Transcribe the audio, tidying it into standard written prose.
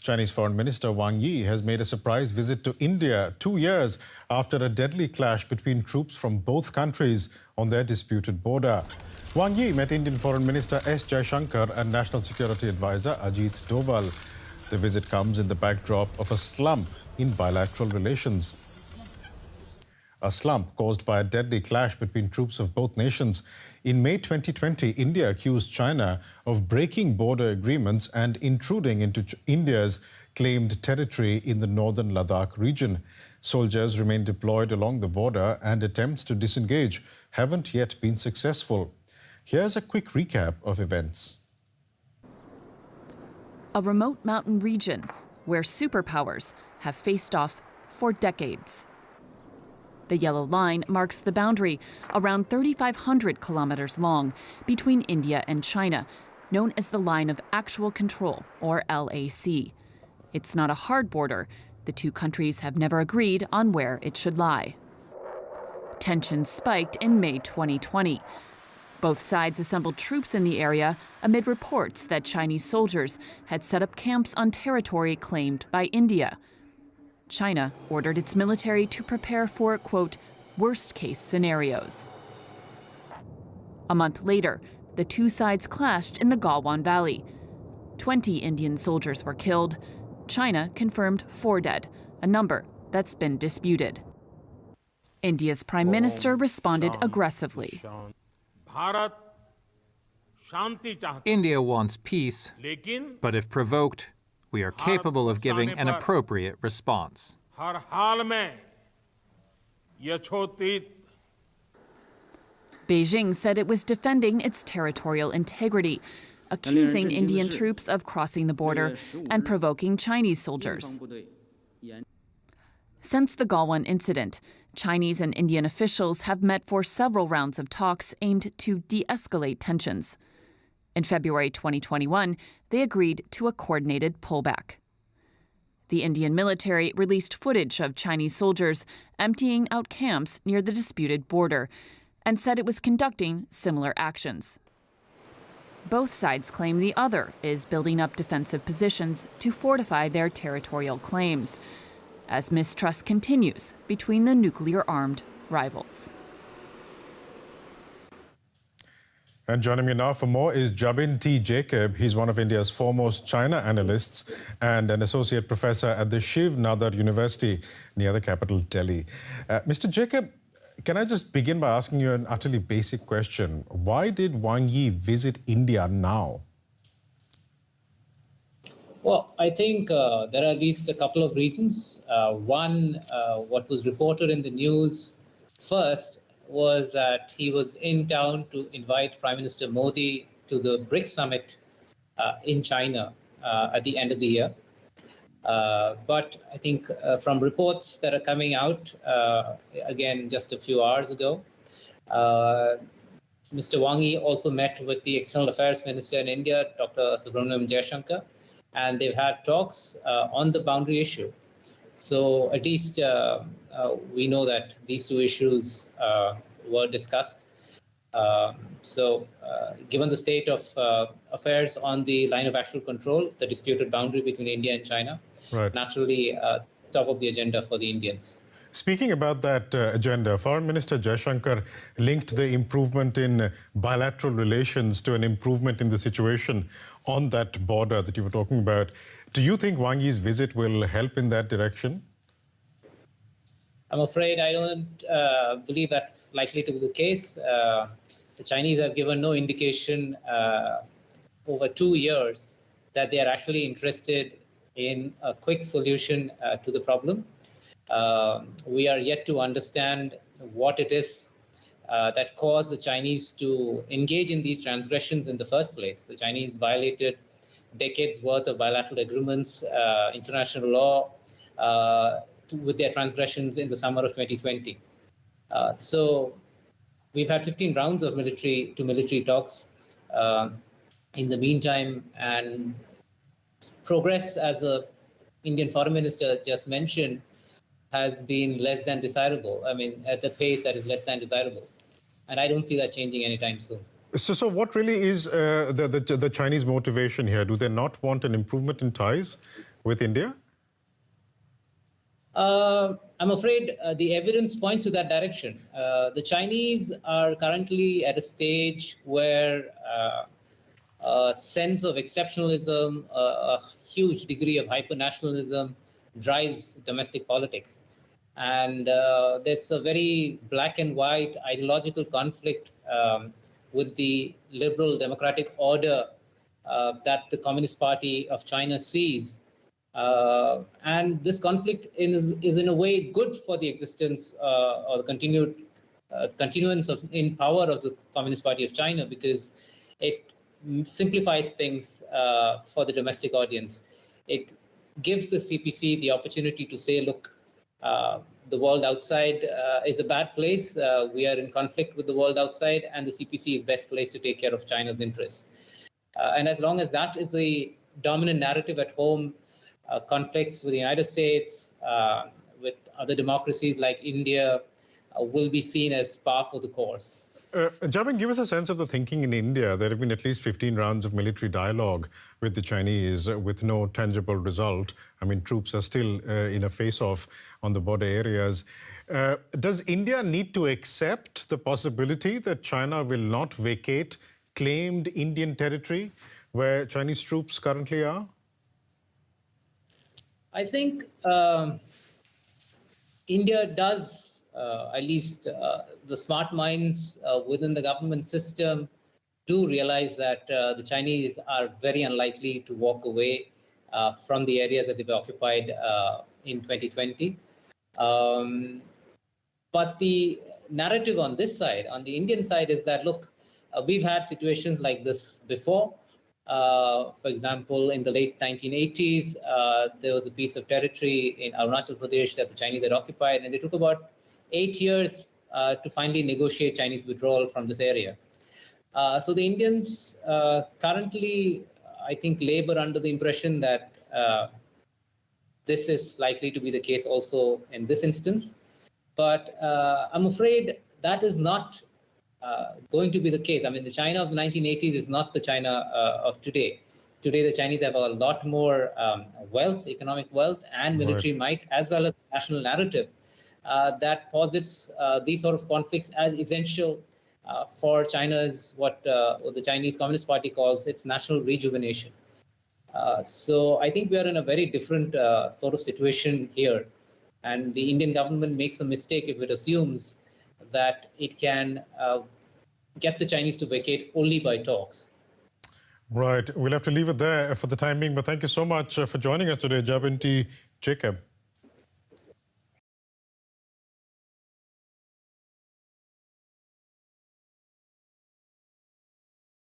Chinese Foreign Minister Wang Yi has made a surprise visit to India 2 years after a deadly clash between troops from both countries on their disputed border. Wang Yi met Indian Foreign Minister Jaishankar and National Security Advisor Ajit Doval. The visit comes in the backdrop of a slump in bilateral relations. A slump caused by a deadly clash between troops of both nations. In May 2020, India accused China of breaking border agreements and intruding into India's claimed territory in the northern Ladakh region. Soldiers remain deployed along the border and attempts to disengage haven't yet been successful. Here's a quick recap of events. A remote mountain region where superpowers have faced off for decades. The yellow line marks the boundary, around 3,500 kilometers long, between India and China, known as the Line of Actual Control, or LAC. It's not a hard border. The two countries have never agreed on where it should lie. Tensions spiked in May 2020. Both sides assembled troops in the area amid reports that Chinese soldiers had set up camps on territory claimed by India. China ordered its military to prepare for, quote, worst-case scenarios. A month later, the two sides clashed in the Galwan Valley. 20 Indian soldiers were killed. China confirmed 4 dead, a number that's been disputed. India's Prime Minister responded aggressively. India wants peace, but if provoked, we are capable of giving an appropriate response. Beijing said it was defending its territorial integrity, accusing Indian troops of crossing the border and provoking Chinese soldiers. Since the Galwan incident, Chinese and Indian officials have met for several rounds of talks aimed to de-escalate tensions. In February 2021, they agreed to a coordinated pullback. The Indian military released footage of Chinese soldiers emptying out camps near the disputed border and said it was conducting similar actions. Both sides claim the other is building up defensive positions to fortify their territorial claims, as mistrust continues between the nuclear-armed rivals. And joining me now for more is Jabin T. Jacob. He's one of India's foremost China analysts and an associate professor at the Shiv Nadar University near the capital, Delhi. Mr. Jacob, can I just begin by asking you an utterly basic question? Why did Wang Yi visit India now? Well, I think there are at least a couple of reasons. One, what was reported in the news first was that he was in town to invite Prime Minister Modi to the BRICS summit in China at the end of the year. But I think from reports that are coming out, again, just a few hours ago, Mr. Wang Yi also met with the External Affairs Minister in India, Dr. Jaishankar, and they've had talks on the boundary issue. So at least we know that these two issues were discussed. Given the state of affairs on the line of actual control, the disputed boundary between India and China, right, naturally top of the agenda for the Indians. Speaking about that agenda, Foreign Minister Jaishankar linked the improvement in bilateral relations to an improvement in the situation on that border that you were talking about. Do you think Wang Yi's visit will help in that direction? I'm afraid I don't believe that's likely to be the case. The Chinese have given no indication over 2 years that they are actually interested in a quick solution to the problem. We are yet to understand what it is that caused the Chinese to engage in these transgressions in the first place. The Chinese violated decades worth of bilateral agreements, international law, with their transgressions in the summer of 2020. So we've had 15 rounds of military talks in the meantime, and progress, as the Indian Foreign Minister just mentioned, has been less than desirable. I mean, at the pace that is less than desirable. And I don't see that changing anytime soon. So what really is the Chinese motivation here? Do they not want an improvement in ties with India? I'm afraid the evidence points to that direction. The Chinese are currently at a stage where a sense of exceptionalism, a huge degree of hyper-nationalism drives domestic politics. And there's a very black and white ideological conflict with the liberal democratic order that the Communist Party of China sees. And this conflict is in a way good for the existence or the continuance in power of the Communist Party of China, because it simplifies things for the domestic audience. It gives the CPC the opportunity to say, look, the world outside is a bad place. We are in conflict with the world outside, and the CPC is best placed to take care of China's interests. And as long as that is the dominant narrative at home, conflicts with the United States, with other democracies like India, will be seen as par for the course. Jamin, give us a sense of the thinking in India. There have been at least 15 rounds of military dialogue with the Chinese with no tangible result. I mean, troops are still in a face-off on the border areas. Does India need to accept the possibility that China will not vacate claimed Indian territory where Chinese troops currently are? I think India does, at least the smart minds within the government system do realize that the Chinese are very unlikely to walk away from the areas that they've occupied in 2020. But the narrative on this side, on the Indian side, is that, look, we've had situations like this before. For example, in the late 1980s, there was a piece of territory in Arunachal Pradesh that the Chinese had occupied, and it took about 8 years to finally negotiate Chinese withdrawal from this area. So the Indians currently, I think, labor under the impression that this is likely to be the case also in this instance. But I'm afraid that is not going to be the case. I mean, the China of the 1980s is not the China of today. Today, the Chinese have a lot more wealth, economic wealth, and military might, as well as national narrative that posits these sort of conflicts as essential for China's, what the Chinese Communist Party calls its national rejuvenation. So I think we are in a very different sort of situation here. And the Indian government makes a mistake if it assumes that it can get the Chinese to vacate only by talks. Right. We'll have to leave it there for the time being, but thank you so much for joining us today, Jaishankar.